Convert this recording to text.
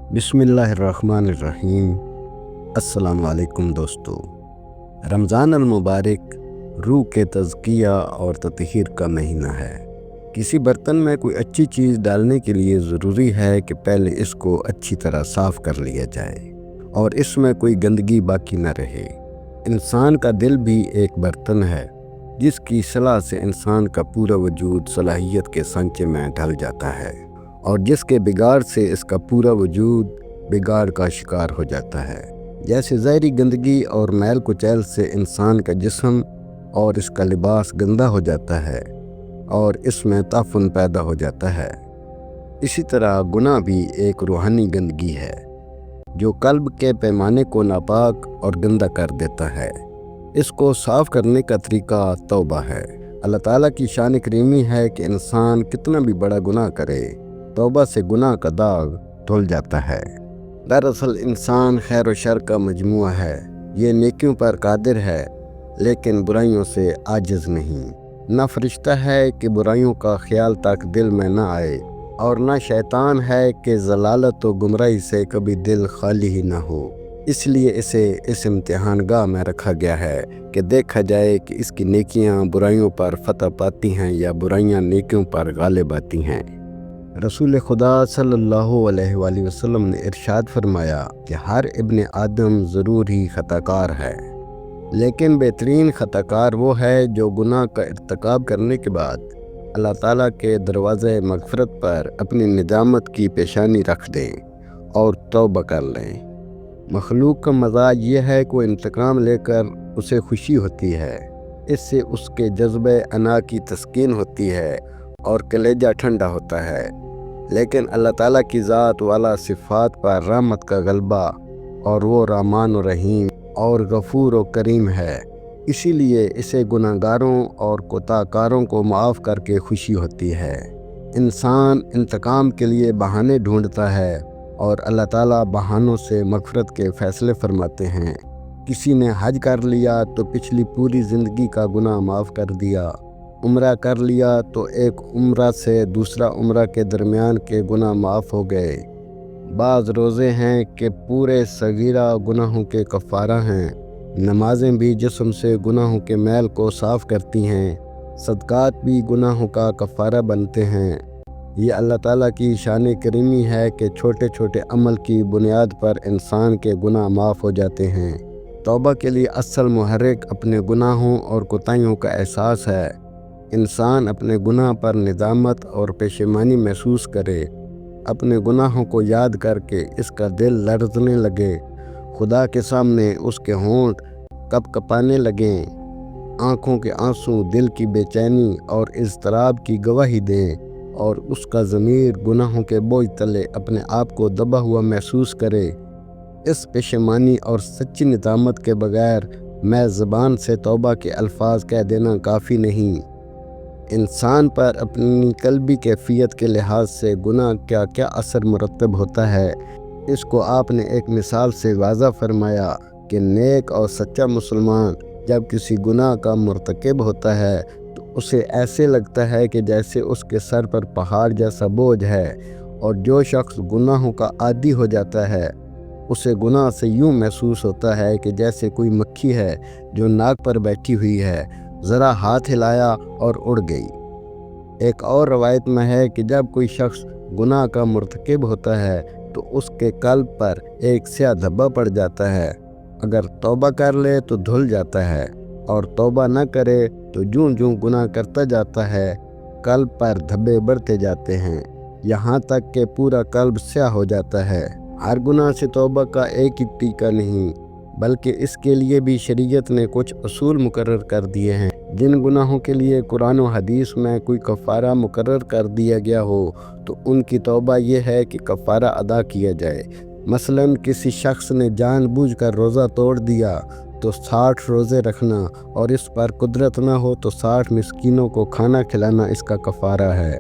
बिस्मिल्लाहिर्रहमानिर्रहीम। अस्सलाम वालेकुम दोस्तों। रमज़ान المبارक रूह के तज़किया और तطہیر का महीना है। किसी बर्तन में कोई अच्छी चीज़ डालने के लिए ज़रूरी है कि पहले इसको अच्छी तरह साफ़ कर लिया जाए और इसमें कोई गंदगी बाकी न रहे। इंसान का दिल भी एक बर्तन है जिसकी सलाह से इंसान का पूरा वजूद सलाहियत के सांचे में ढल जाता है और जिसके बिगाड़ से इसका पूरा वजूद बिगाड़ का शिकार हो जाता है। जैसे ज़ाहरी गंदगी और मैल कुचैल से इंसान का जिस्म और इसका लिबास गंदा हो जाता है और इसमें ताफुन पैदा हो जाता है, इसी तरह गुनाह भी एक रूहानी गंदगी है जो कल्ब के पैमाने को नापाक और गंदा कर देता है। इसको साफ़ करने का तरीका तौबा है। अल्लाह ताला की शान करीमी है कि इंसान कितना भी बड़ा गुनाह करे, तौबा से गुनाह का दाग धुल जाता है। दरअसल इंसान खैर व शर का मजमुआ है। ये नेकियों पर कादिर है लेकिन बुराइयों से आजिज़ नहीं। न फरिश्ता है कि बुराइयों का ख्याल तक दिल में न आए और न शैतान है कि ज़लालत व गुमराही से कभी दिल खाली ही न हो। इसलिए इसे इस इम्तिहानगाह में रखा गया है कि देखा जाए कि इसकी नेकियां बुराइयों पर फतह पाती हैं या बुराइयां नेकियों पर गालिब आती हैं। रसूल खुदा सल्लल्लाहु अलैहि वसल्लम ने इरशाद फरमाया कि हर इब्ने आदम ज़रूर ही खताकार है, लेकिन बेहतरीन खताकार वो है जो गुनाह का इर्तिकाब करने के बाद अल्लाह ताला के दरवाज़े मग़फ़िरत पर अपनी निजामत की पेशानी रख दें और तौबा कर लें। मखलूक का मज़ाज ये है कि वो इंतकाम लेकर उसे खुशी होती है। इससे उसके जज्बे अना की तस्कीन होती है और कलेजा ठंडा होता है। लेकिन अल्लाह ताला की ज़ात वाला सिफ़ात पर रहमत का गलबा और वो रहमान व रहीम और गफ़ूर व करीम है, इसीलिए इसे गुनाहगारों और कोताहकारों को माफ़ करके खुशी होती है। इंसान इंतकाम के लिए बहाने ढूंढता है और अल्लाह ताला बहानों से मग़फ़िरत के फ़ैसले फरमाते हैं। किसी ने हज कर लिया तो पिछली पूरी ज़िंदगी का गुनाह माफ़ कर दिया। उम्रा कर लिया तो एक उम्रा से दूसरा उम्रा के दरमियान के गुनाह माफ़ हो गए। बाज़ रोज़े हैं कि पूरे सगीरा गुनाहों के कफ़ारा हैं। नमाज़ें भी जिस्म से गुनाहों के मैल को साफ़ करती हैं। सदक़ात भी गुनाहों का कफ़ारा बनते हैं। ये अल्लाह ताला की शान करीमी है कि छोटे छोटे अमल की बुनियाद पर इंसान के गुनाह माफ़ हो जाते हैं। तौबा के लिए असल मुहर्रिक अपने गुनाहों और कोताहियों का एहसास है। इंसान अपने गुनाह पर निदामत और पेशेमानी महसूस करे। अपने गुनाहों को याद करके इसका दिल लरज़ने लगे, खुदा के सामने उसके होंठ कँपकँपाने लगें, आँखों के आंसू दिल की बेचैनी और इज़्तिराब की गवाही दें और उसका ज़मीर गुनाहों के बोझ तले अपने आप को दबा हुआ महसूस करे। इस पेशेमानी और सच्ची निदामत के बगैर मैं ज़बान से तौबा के अल्फाज कह देना काफ़ी नहीं। इंसान पर अपनी कल्बी कैफियत के लिहाज से गुनाह क्या क्या असर मुरतब होता है, इसको आपने एक मिसाल से वाज़ा फरमाया कि नेक और सच्चा मुसलमान जब किसी गुनाह का मुर्तकिब होता है तो उसे ऐसे लगता है कि जैसे उसके सर पर पहाड़ जैसा बोझ है, और जो शख्स गुनाहों का आदी हो जाता है उसे गुनाह से यूँ महसूस होता है कि जैसे कोई मक्खी है जो नाक पर बैठी हुई है, ज़रा हाथ हिलाया और उड़ गई। एक और रवायत में है कि जब कोई शख्स गुनाह का मुर्तकिब होता है तो उसके कल्ब पर एक स्याह धब्बा पड़ जाता है। अगर तौबा कर ले तो धुल जाता है और तौबा न करे तो जूं जूं गुनाह करता जाता है कल्ब पर धब्बे बढ़ते जाते हैं, यहाँ तक कि पूरा कल्ब स्याह हो जाता है। हर गुनाह से तौबा का एक ही तरीका नहीं, बल्कि इसके लिए भी शरीयत ने कुछ असूल मुकर्रर कर दिए हैं। जिन गुनाहों के लिए कुरान व हदीस में कोई कफ़ारा मुकर्रर कर दिया गया हो तो उनकी तौबा ये है कि कफ़ारा अदा किया जाए। मसलन किसी शख्स ने जानबूझकर रोज़ा तोड़ दिया तो 60 रोज़े रखना और इस पर कुदरत न हो तो 60 मिस्कीनों को खाना खिलाना इसका कफ़ारा है।